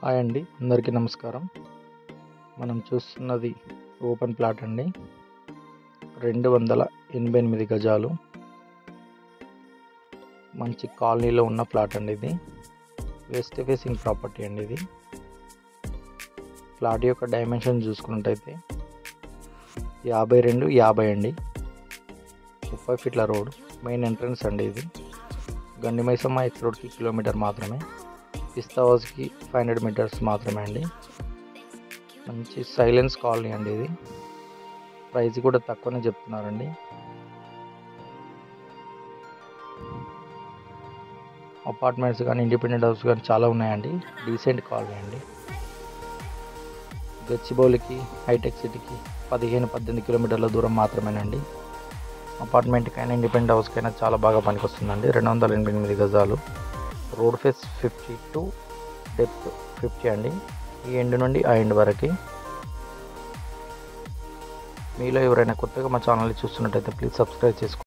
Hi అండి, అందరికీ నమస్కారం. మనం చూస్తున్నది ఓపెన్ ప్లాట్ అండి. 288 గజాలు మంచి కాలనీలో ఉన్న ప్లాట్ అండి. ఇది వెస్ట్ ఫేసింగ్ ప్రాపర్టీ అండి. ఇది ప్లాట్ యొక్క డైమెన్షన్ చూసుకున్నట్టయితే 52-50 అండి. 30 ఫీట్ల రోడ్, మెయిన్ ఎంట్రన్స్ అండి. ఇది గండిమైసమ్మ ఎక్స్ రోడ్కి కిలోమీటర్ మాత్రమే, పిస్తా హౌస్కి 500 మీటర్స్ మాత్రమే అండి. మంచి సైలెన్స్ కాలనీ అండి. ఇది ప్రైస్ కూడా తక్కువనే చెప్తున్నారండి. అపార్ట్మెంట్స్ కానీ ఇండిపెండెంట్ హౌస్ కానీ చాలా ఉన్నాయండి. డీసెంట్ కాలనీ అండి. గచ్చిబౌలికి హైటెక్ సిటీకి 15-18 కిలోమీటర్ల దూరం మాత్రమేనండి. అపార్ట్మెంట్కైనా ఇండిపెండెంట్ హౌస్కైనా చాలా బాగా పనికొస్తుందండి. 288 గజాలు, రోడ్ ఫేస్ 52, డెప్త్ 50 అండి. ఈ ఎండ్ నుండి ఆ ఎండ్ వరకు. మీలో ఎవరైనా కొత్తగా మా ఛానల్ని చూస్తున్నట్టయితే ప్లీజ్ సబ్స్క్రైబ్ చేసుకోండి.